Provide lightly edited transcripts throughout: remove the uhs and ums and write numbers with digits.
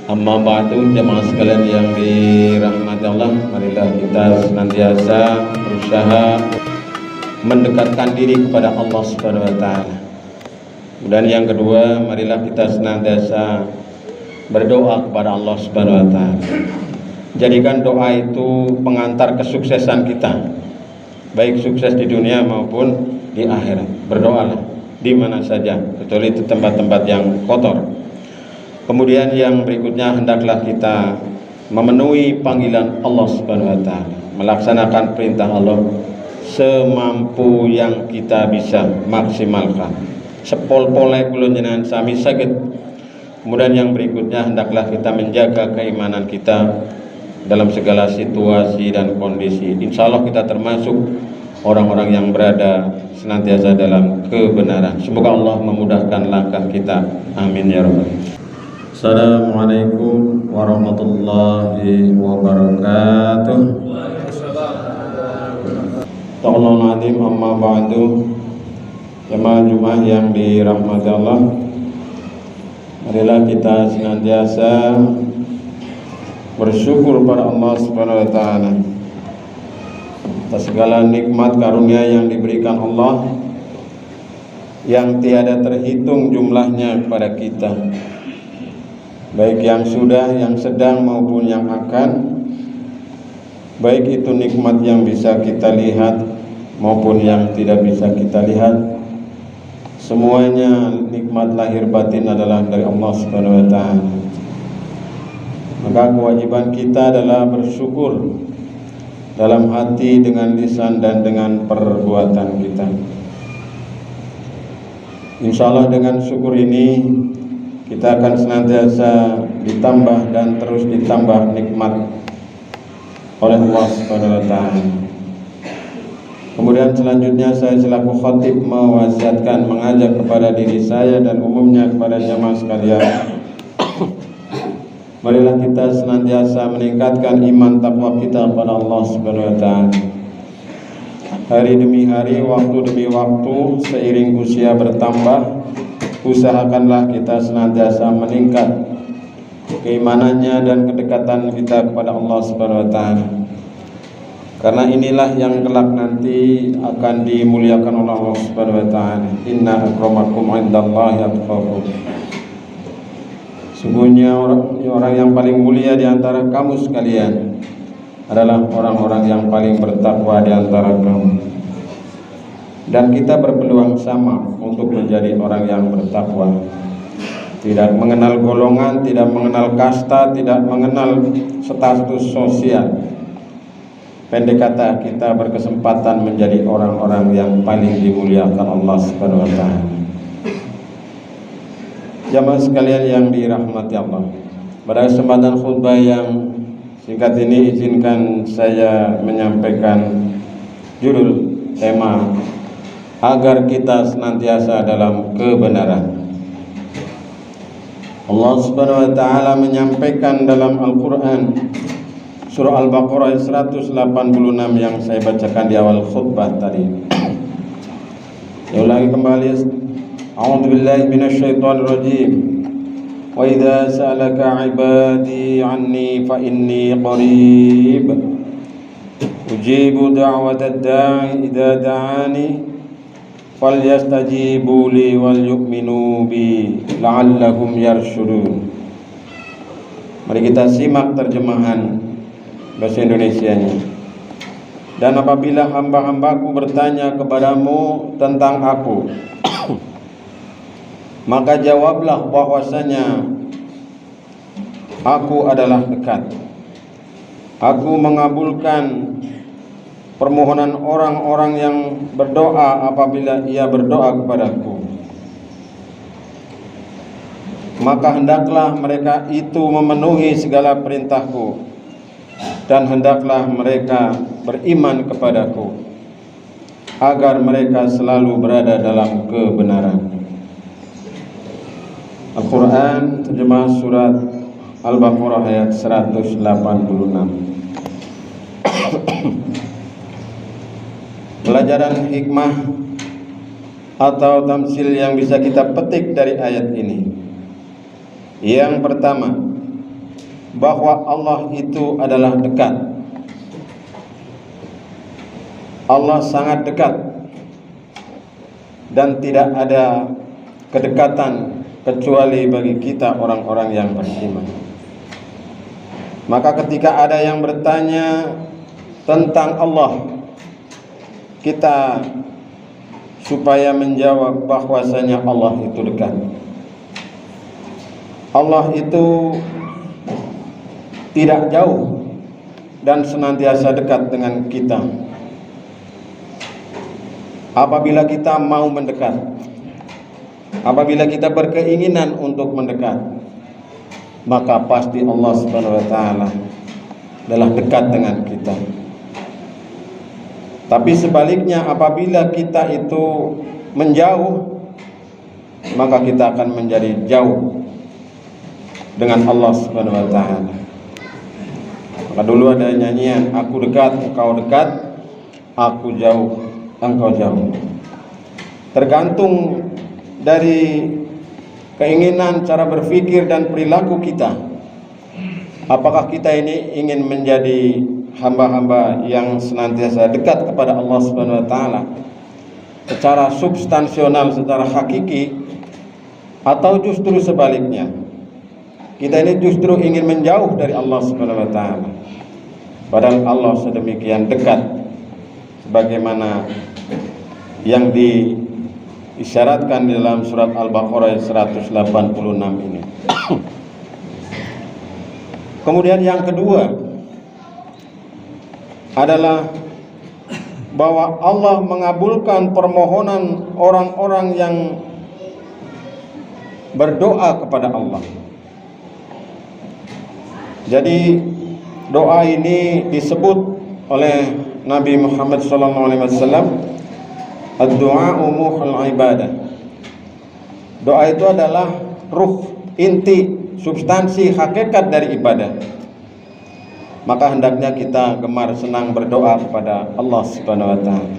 Amma ba'du, jemaah sekalian yang dirahmati Allah, marilah kita senantiasa berusaha mendekatkan diri kepada Allah Subhanahu wa taala. Dan yang kedua, marilah kita senantiasa berdoa kepada Allah Subhanahu wa taala. Jadikan doa itu pengantar kesuksesan kita, baik sukses di dunia maupun di akhirat. Berdoalah di mana saja, kecuali itu tempat-tempat yang kotor. Kemudian yang berikutnya, hendaklah kita memenuhi panggilan Allah Subhanahu wa taala, melaksanakan perintah Allah semampu yang kita bisa maksimalkan. Sepol-pole kula jenengan sami saged. Kemudian yang berikutnya, hendaklah kita menjaga keimanan kita dalam segala situasi dan kondisi. Insya Allah kita termasuk orang-orang yang berada senantiasa dalam kebenaran. Semoga Allah memudahkan langkah kita. Amin ya rabbal alamin. Assalamualaikum warahmatullahi wabarakatuh. Ta'ala nadim amma ba'du. Jemaah yang dirahmati Allah, marilah kita senantiasa bersyukur pada Allah Subhanahu wa taala atas segala nikmat karunia yang diberikan Allah yang tiada terhitung jumlahnya kepada kita, baik yang sudah, yang sedang maupun yang akan, baik itu nikmat yang bisa kita lihat maupun yang tidak bisa kita lihat. Semuanya nikmat lahir batin adalah dari Allah Subhanahu wa taala. Maka kewajiban kita adalah bersyukur dalam hati, dengan lisan dan dengan perbuatan kita. Insya Allah dengan syukur ini kita akan senantiasa ditambah dan terus ditambah nikmat oleh Allah Subhanahu wa taala. Kemudian selanjutnya saya selaku khatib mewasiatkan, mengajak kepada diri saya dan umumnya kepada jamaah sekalian, marilah kita senantiasa meningkatkan iman takwa kita kepada Allah Subhanahu wa taala. Hari demi hari, waktu demi waktu, seiring usia bertambah, usahakanlah kita senantiasa meningkat keimanannya dan kedekatan kita kepada Allah Subhanahu wa taala. Karena inilah yang kelak nanti akan dimuliakan oleh Allah Subhanahu wa taala. Inna akramakum indallahi atqakum. Sungguhnya orang yang paling mulia di antara kamu sekalian adalah orang-orang yang paling bertakwa di antara kamu. Dan kita berpeluang sama untuk menjadi orang yang bertakwa. Tidak mengenal golongan, tidak mengenal kasta, tidak mengenal status sosial. Pendek kata, kita berkesempatan menjadi orang-orang yang paling dimuliakan Allah Subhanahu wa taala. Jamaah sekalian yang dirahmati Allah, pada kesempatan khutbah yang singkat ini izinkan saya menyampaikan judul tema agar kita senantiasa dalam kebenaran. Allah Subhanahu wa taala menyampaikan dalam Al-Qur'an surah Al-Baqarah 186 yang saya bacakan di awal khutbah tadi. Saya ulangi kembali. A'udzubillahi minasyaitonirrajim. Wa idza sa'alaka 'ibadi 'anni fa inni qarib. Ujibu da'watad da'i idza da'ani falyastajibu li wal yu'minu bi la'allahum yarshudun. Mari kita simak terjemahan bahasa Indonesianya. Dan apabila hamba-hambaku bertanya kepadamu tentang aku, maka jawablah bahwasanya aku adalah dekat. Aku mengabulkan permohonan orang-orang yang berdoa apabila ia berdoa kepadaku. Maka hendaklah mereka itu memenuhi segala perintahku, dan hendaklah mereka beriman kepadaku, agar mereka selalu berada dalam kebenaran. Al-Quran, terjemah surat Al-Baqarah ayat 186. Pelajaran hikmah atau tamsil yang bisa kita petik dari ayat ini. Yang pertama, bahwa Allah itu adalah dekat. Allah sangat dekat dan tidak ada kedekatan kecuali bagi kita orang-orang yang beriman. Maka ketika ada yang bertanya tentang Allah, kita supaya menjawab bahwasanya Allah itu dekat. Allah itu tidak jauh dan senantiasa dekat dengan kita. Apabila kita mau mendekat, apabila kita berkeinginan untuk mendekat, maka pasti Allah Subhanahu wa taala adalah dekat dengan kita. Tapi sebaliknya, apabila kita itu menjauh, maka kita akan menjadi jauh dengan Allah Subhanahu wa taala. Maka dulu ada nyanyian, aku dekat, engkau dekat, aku jauh, engkau jauh. Tergantung dari keinginan, cara berpikir dan perilaku kita. Apakah kita ini ingin menjadi hamba-hamba yang senantiasa dekat kepada Allah Subhanahu wa taala secara substansional, secara hakiki, atau justru sebaliknya, kita ini justru ingin menjauh dari Allah Subhanahu wa taala, padahal Allah sedemikian dekat sebagaimana yang diisyaratkan di dalam surat Al-Baqarah 186 ini. Kemudian yang kedua adalah bahwa Allah mengabulkan permohonan orang-orang yang berdoa kepada Allah. Jadi doa ini disebut oleh Nabi Muhammad SAW, ad-du'a umuhul ibadah. Doa itu adalah ruh, inti, substansi, hakikat dari ibadah. Maka hendaknya kita gemar senang berdoa kepada Allah Subhanahu wa taala.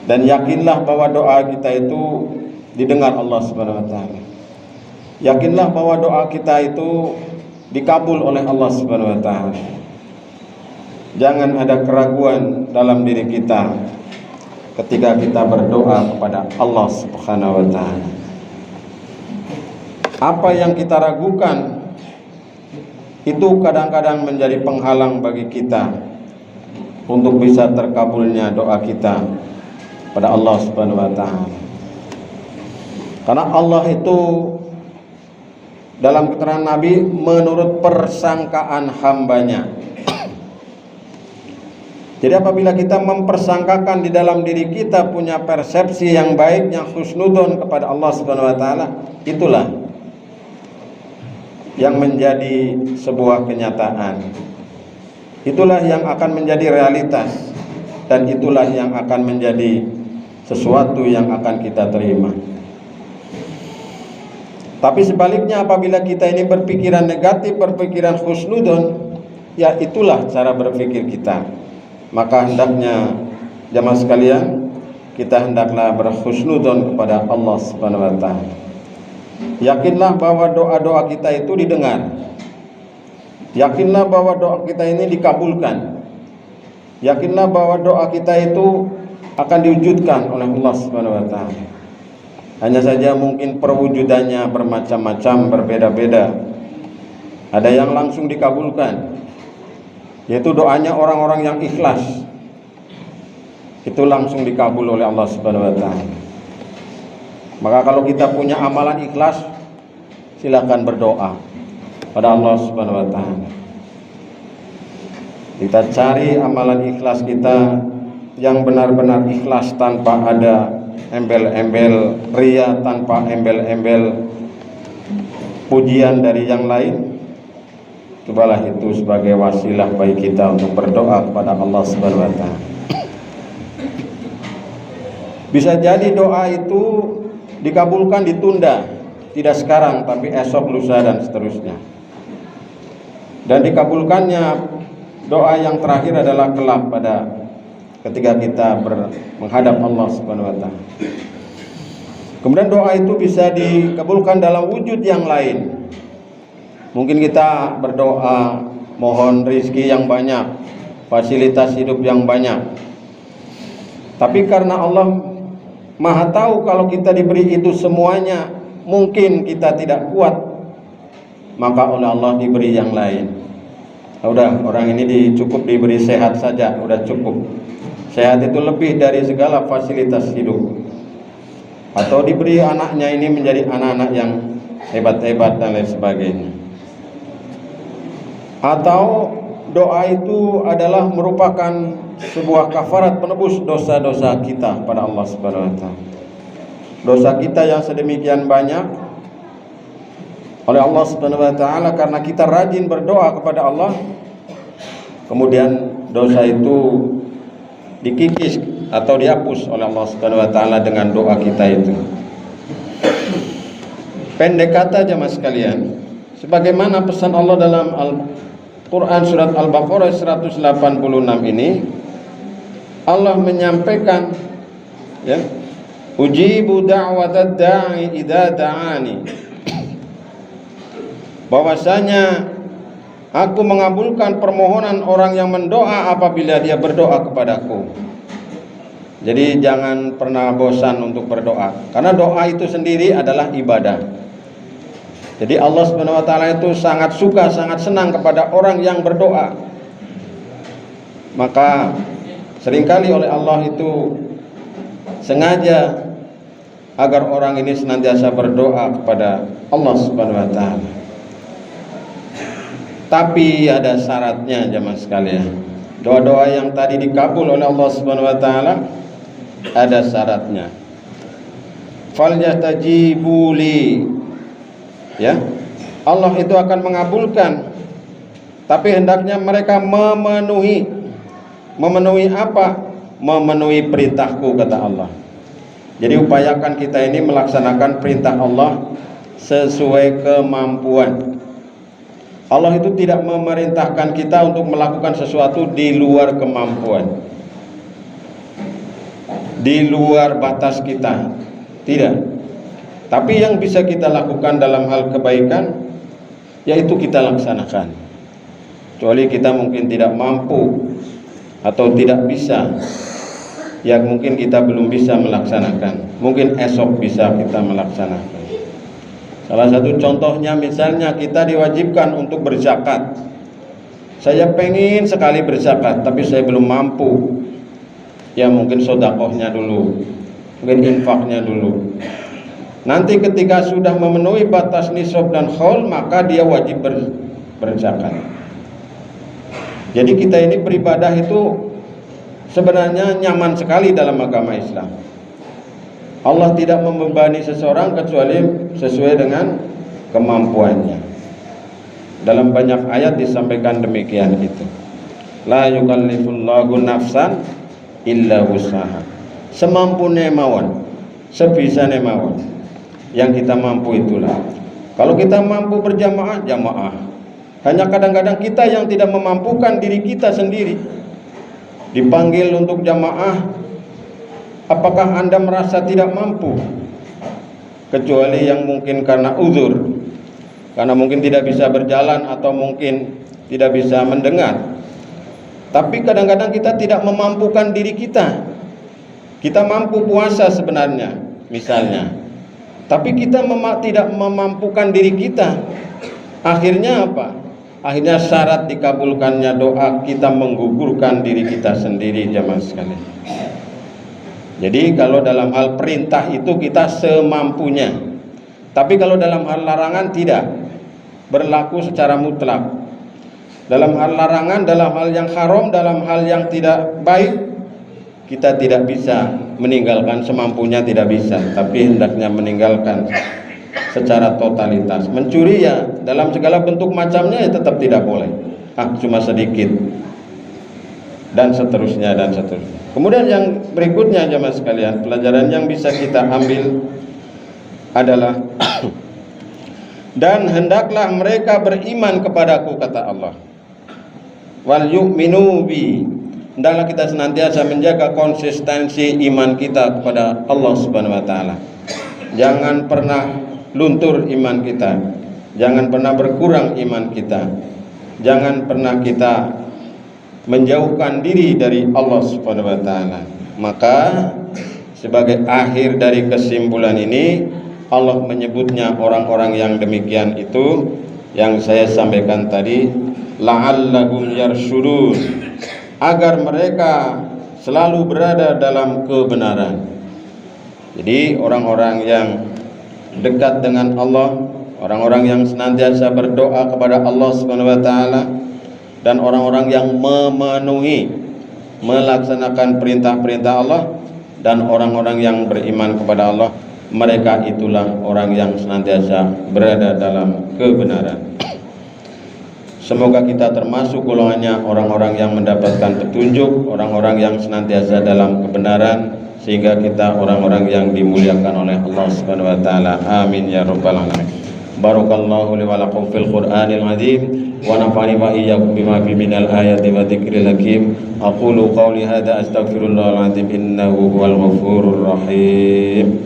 Dan yakinlah bahwa doa kita itu didengar Allah Subhanahu wa taala. Yakinlah bahwa doa kita itu dikabul oleh Allah Subhanahu wa taala. Jangan ada keraguan dalam diri kita ketika kita berdoa kepada Allah Subhanahu wa taala. Apa yang kita ragukan itu kadang-kadang menjadi penghalang bagi kita untuk bisa terkabulnya doa kita pada Allah Subhanahu wa taala. Karena Allah itu dalam keterangan Nabi menurut persangkaan hambanya. Jadi apabila kita mempersangkakan di dalam diri kita punya persepsi yang baik, yang husnudon kepada Allah Subhanahu wa taala, itulah yang menjadi sebuah kenyataan. Itulah yang akan menjadi realitas, dan itulah yang akan menjadi sesuatu yang akan kita terima. Tapi sebaliknya, apabila kita ini berpikiran negatif, berpikiran husnudon, ya itulah cara berpikir kita. Maka hendaknya jamaah sekalian, kita hendaklah berhusnudon kepada Allah Subhanahu wa taala. Yakinlah bahwa doa-doa kita itu didengar. Yakinlah bahwa doa kita ini dikabulkan. Yakinlah bahwa doa kita itu akan diwujudkan oleh Allah Subhanahu wa taala. Hanya saja mungkin perwujudannya bermacam-macam, berbeda-beda. Ada yang langsung dikabulkan, yaitu doanya orang-orang yang ikhlas. Itu langsung dikabul oleh Allah Subhanahu wa taala. Maka kalau kita punya amalan ikhlas, silakan berdoa pada Allah Subhanahu wa taala. Kita cari amalan ikhlas kita yang benar-benar ikhlas, tanpa ada embel-embel ria, tanpa embel-embel pujian dari yang lain. Cobalah itu sebagai wasilah bagi kita untuk berdoa kepada Allah Subhanahu wa taala. Bisa jadi doa itu dikabulkan, ditunda, tidak sekarang tapi esok, lusa dan seterusnya. Dan dikabulkannya doa yang terakhir adalah kelak pada ketika kita menghadap Allah Subhanahu wa taala. Kemudian doa itu bisa dikabulkan dalam wujud yang lain. Mungkin kita berdoa mohon rezeki yang banyak, fasilitas hidup yang banyak. Tapi karena Allah Maha tahu kalau kita diberi itu semuanya, mungkin kita tidak kuat, maka oleh Allah diberi yang lain. Udah, orang ini cukup diberi sehat saja, udah cukup. Sehat itu lebih dari segala fasilitas hidup. Atau diberi anaknya ini menjadi anak-anak yang hebat-hebat dan lain sebagainya. Atau doa itu adalah merupakan sebuah kafarat penebus dosa-dosa kita pada Allah Subhanahu wa taala. Dosa kita yang sedemikian banyak oleh Allah Subhanahu wa taala karena kita rajin berdoa kepada Allah, kemudian dosa itu dikikis atau dihapus oleh Allah Subhanahu wa taala dengan doa kita itu. Pendek kata jemaah sekalian, sebagaimana pesan Allah dalam Al-Quran surat Al-Baqarah 186 ini, Allah menyampaikan, ya, ujibu da'watad da'i idza da'ani, bahwasanya aku mengabulkan permohonan orang yang mendoa apabila dia berdoa kepadaku. Jadi jangan pernah bosan untuk berdoa, karena doa itu sendiri adalah ibadah. Jadi Allah Subhanahu wa taala itu sangat suka, sangat senang kepada orang yang berdoa. Maka seringkali oleh Allah itu sengaja agar orang ini senantiasa berdoa kepada Allah Subhanahu wa taala. Tapi ada syaratnya jemaah sekalian. Doa-doa yang tadi dikabul oleh Allah Subhanahu wa taala ada syaratnya. Falyastajibu li, ya, Allah itu akan mengabulkan, tapi hendaknya mereka memenuhi apa? Memenuhi perintahku, kata Allah. Jadi upayakan kita ini melaksanakan perintah Allah sesuai kemampuan. Allah itu tidak memerintahkan kita untuk melakukan sesuatu di luar kemampuan, di luar batas kita, tidak. Tapi yang bisa kita lakukan dalam hal kebaikan, yaitu kita laksanakan. Kecuali kita mungkin tidak mampu atau tidak bisa, ya mungkin kita belum bisa melaksanakan. Mungkin esok bisa kita melaksanakan. Salah satu contohnya misalnya kita diwajibkan untuk berzakat. Saya pengen sekali berzakat, tapi saya belum mampu. Ya mungkin sedekahnya dulu, mungkin infaknya dulu. Nanti ketika sudah memenuhi batas nisab dan haul, maka dia wajib berzakat. Jadi kita ini beribadah itu sebenarnya nyaman sekali dalam agama Islam. Allah tidak membebani seseorang kecuali sesuai dengan kemampuannya. Dalam banyak ayat disampaikan demikian itu. La yukallifullahu nafsan illa wus'aha. Semampunya mawon, sebisanya mawon. Yang kita mampu itulah. Kalau kita mampu berjamaah, jamaah. Hanya kadang-kadang kita yang tidak memampukan diri kita sendiri. Dipanggil untuk jamaah, apakah Anda merasa tidak mampu? Kecuali yang mungkin karena uzur, karena mungkin tidak bisa berjalan atau mungkin tidak bisa mendengar. Tapi kadang-kadang kita tidak memampukan diri kita. Kita mampu puasa sebenarnya, misalnya, tapi kita tidak memampukan diri kita. Akhirnya apa? Akhirnya syarat dikabulkannya doa kita menggugurkan diri kita sendiri jemaah sekalian. Jadi kalau dalam hal perintah itu kita semampunya. Tapi kalau dalam hal larangan tidak berlaku secara mutlak. Dalam hal larangan, dalam hal yang haram, dalam hal yang tidak baik, kita tidak bisa meninggalkan semampunya, tidak bisa. Tapi hendaknya meninggalkan secara totalitas. Mencuri ya dalam segala bentuk macamnya ya tetap tidak boleh. Cuma sedikit. Dan seterusnya dan seterusnya. Kemudian yang berikutnya jemaah sekalian, pelajaran yang bisa kita ambil adalah dan hendaklah mereka beriman kepadaku, kata Allah. Wal yu'minu bi. Hendaklah kita senantiasa menjaga konsistensi iman kita kepada Allah Subhanahu wa taala. Jangan pernah luntur iman kita. Jangan pernah berkurang iman kita. Jangan pernah kita menjauhkan diri dari Allah Subhanahu wa taala. Maka sebagai akhir dari kesimpulan ini, Allah menyebutnya orang-orang yang demikian itu yang saya sampaikan tadi, la'allahum yarsyudun, agar mereka selalu berada dalam kebenaran. Jadi orang-orang yang dekat dengan Allah, orang-orang yang senantiasa berdoa kepada Allah Subhanahu wa taala, dan orang-orang yang memenuhi melaksanakan perintah-perintah Allah, dan orang-orang yang beriman kepada Allah, mereka itulah orang yang senantiasa berada dalam kebenaran. Semoga kita termasuk golongannya orang-orang yang mendapatkan petunjuk, orang-orang yang senantiasa dalam kebenaran, sehingga kita orang-orang yang dimuliakan oleh Allah Subhanahu wa taala. Amin ya rabbal alamin. Barakallahu li wa lakum fil Qur'anil azim wa nafa'ani wa iyyakum bima fi minal ayati wa dzikril hakim. Aqulu qawli hadza astaghfirullahal azim innahu huwal ghafurur rahim.